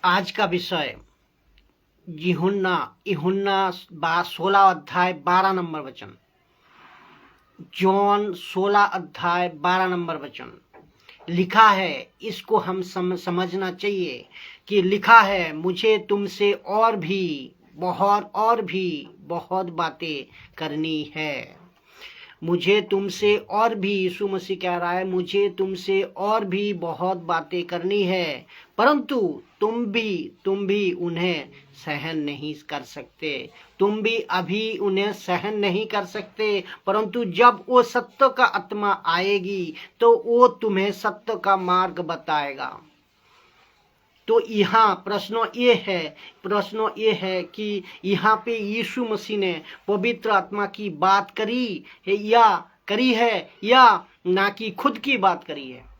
आज का विषय यूहन्ना 16 अध्याय 12 नंबर वचन। जॉन 16 अध्याय 12 नंबर वचन लिखा है। इसको हम समझना चाहिए कि लिखा है, मुझे तुमसे और भी बहुत बातें करनी है। मुझे तुमसे और भी, यीशु मसीह कह रहा है, मुझे तुमसे और भी बहुत बातें करनी है, परंतु तुम भी उन्हें सहन नहीं कर सकते। तुम भी अभी उन्हें सहन नहीं कर सकते, परंतु जब वो सत्य का आत्मा आएगी तो वो तुम्हें सत्य का मार्ग बताएगा। तो यहाँ प्रश्न ये है कि यहाँ पे यीशु मसीह ने पवित्र आत्मा की बात करी है या ना कि खुद की बात करी है,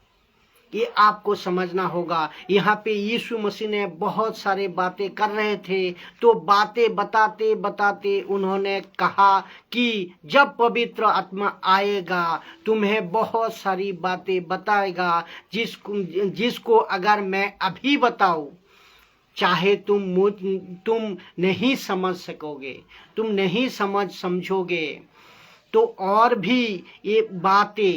ये आपको समझना होगा। यहाँ पे यीशु मसीह ने बहुत सारे बातें कर रहे थे, तो बातें बताते बताते उन्होंने कहा कि जब पवित्र आत्मा आएगा तुम्हें बहुत सारी बातें बताएगा, जिसको अगर मैं अभी बताऊं, चाहे तुम नहीं समझ सकोगे, तुम नहीं समझोगे। तो और भी ये बातें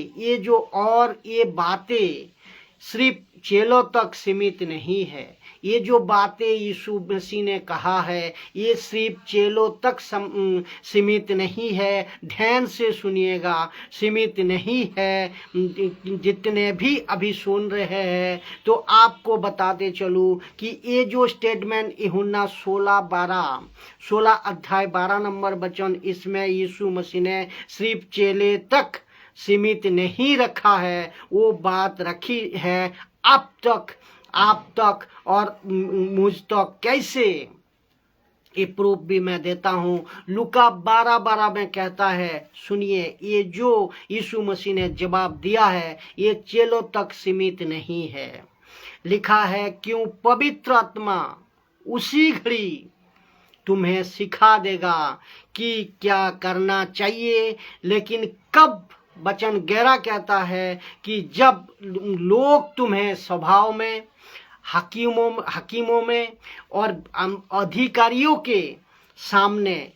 सिर्फ चेलों तक सीमित नहीं है। ये जो बातें यीशु मसीह ने कहा है, ये सिर्फ चेलों तक सीमित नहीं है। ध्यान से सुनिएगा, सीमित नहीं है। जितने भी अभी सुन रहे हैं, तो आपको बताते चलूं कि ये जो स्टेटमेंट यूहन्ना 16 अध्याय 12 नंबर वचन, इसमें यीशु मसीह ने सिर्फ चेले तक सीमित नहीं रखा है, वो बात रखी है आप तक और मुझ तक। कैसे? ये प्रूफ भी मैं देता हूँ। लूका 12:12 में कहता है, सुनिए, ये जो यीशु मसीह ने जवाब दिया है, ये चेलों तक सीमित नहीं है। लिखा है, क्यों? पवित्र आत्मा उसी घड़ी तुम्हें सिखा देगा कि क्या करना चाहिए, लेकिन कब? वचन 11 कहता है कि जब लोग तुम्हें स्वभाव में, हकीमों में और अधिकारियों के सामने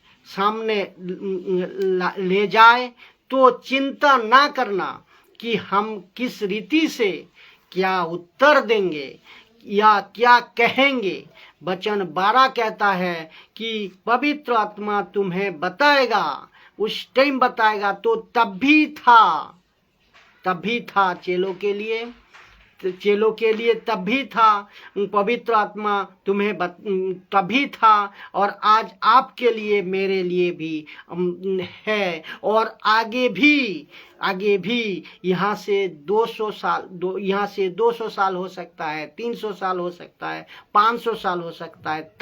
ले जाए, तो चिंता ना करना कि हम किस रीति से क्या उत्तर देंगे या क्या कहेंगे। वचन 12 कहता है कि पवित्र आत्मा तुम्हें बताएगा, उस टाइम बताएगा। तो तब भी था चेलों के लिए तब भी था। पवित्र आत्मा तुम्हें तभी था, और आज आपके लिए, मेरे लिए भी है, और आगे भी यहाँ से 200 साल हो सकता है, 300 साल हो सकता है, 500 साल हो सकता है,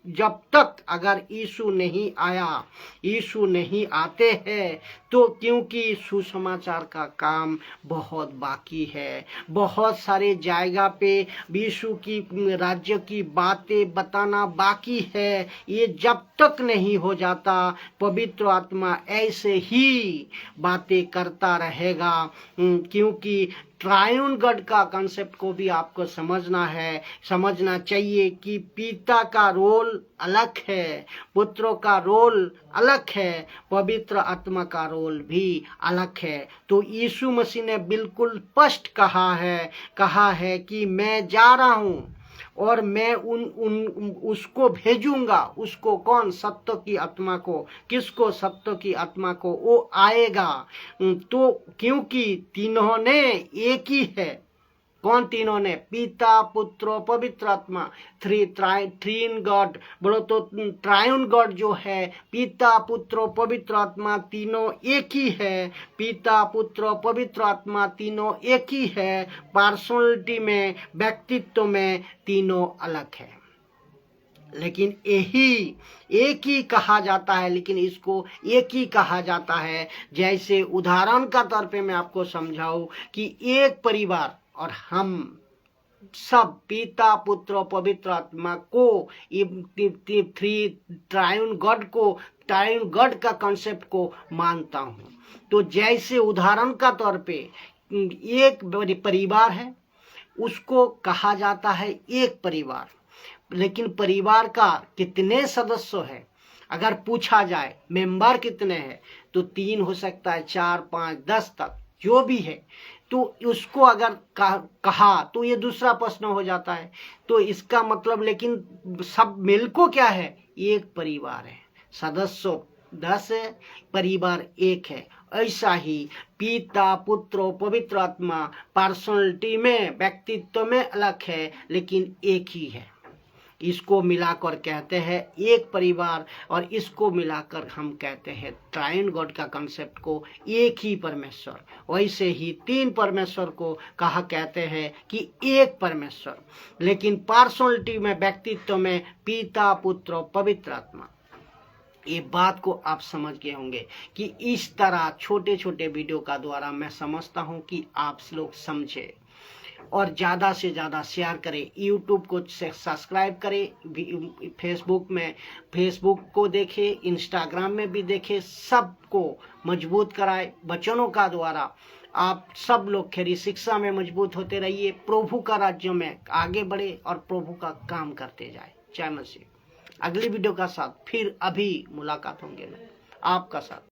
जब तक अगर यीशु नहीं आया, यीशु नहीं आते हैं, तो क्योंकि सुसमाचार का काम बहुत बाकी है। बहुत सारे जगह पे यीशु की राज्य की बातें बताना बाकी है। ये जब तक नहीं हो जाता, पवित्र आत्मा ऐसे ही बातें करता रहेगा, क्योंकि ट्रायन गॉड का कंसेप्ट को भी आपको समझना चाहिए कि पिता का रोल अलग है, पुत्रों का रोल अलग है, पवित्र आत्मा का रोल भी अलग है। तो यीशु मसीह ने बिल्कुल स्पष्ट कहा है कि मैं जा रहा हूँ और मैं उसको भेजूंगा। उसको कौन? सत्य की आत्मा को। किसको? सत्य की आत्मा को। वो आएगा। तो क्योंकि तीनों ने एक ही है। कौन तीनों ने? पिता, पुत्र, पवित्र आत्मा। थ्री गॉड बोलो तो ट्रायन गॉड जो है, पिता, पुत्र, पवित्र आत्मा, तीनों एक ही है। पिता, पुत्र, पवित्र आत्मा तीनों एक ही है। पर्सनालिटी में, व्यक्तित्व में तीनों अलग है, लेकिन एक ही कहा जाता है। लेकिन इसको एक ही कहा जाता है। जैसे उदाहरण का तौर पे मैं आपको समझाऊं कि एक परिवार और हम सब पिता, पुत्र, पवित्र आत्मा को, ट्रायन गॉड का कॉन्सेप्ट को मानता हूँ। तो जैसे उदाहरण का तौर पे एक परिवार है, उसको कहा जाता है एक परिवार। लेकिन परिवार का कितने सदस्य है, अगर पूछा जाए मेंबर कितने हैं, तो 3 हो सकता है, 4, 5, 10 तक जो भी है। तो उसको अगर कहा तो ये दूसरा प्रश्न हो जाता है। तो इसका मतलब, लेकिन सब मिलको क्या है, एक परिवार है, सदस्य 10 है, परिवार एक है। ऐसा ही पिता, पुत्र, पवित्र आत्मा पर्सनैलिटी में, व्यक्तित्व में अलग है, लेकिन एक ही है। इसको मिलाकर कहते हैं एक परिवार, और इसको मिलाकर हम कहते हैं ट्राइन गॉड का कंसेप्ट को एक ही परमेश्वर। वैसे ही 3 परमेश्वर को कहा कहते हैं कि एक परमेश्वर, लेकिन पर्सनैलिटी में, व्यक्तित्व में पिता, पुत्र, पवित्र आत्मा। ये बात को आप समझ गए होंगे कि इस तरह छोटे छोटे वीडियो का द्वारा मैं समझता हूँ कि आप लोग समझे, और ज़्यादा से ज़्यादा शेयर करें, यूट्यूब को सब्सक्राइब करें, फेसबुक को देखें, इंस्टाग्राम में भी देखें, सबको मजबूत कराए वचनों का द्वारा। आप सब लोग खरी शिक्षा में मजबूत होते रहिए, प्रभु का राज्य में आगे बढ़े और प्रभु का काम करते जाए। जय मसीह। अगली वीडियो का साथ फिर अभी मुलाकात होंगे आपका साथ।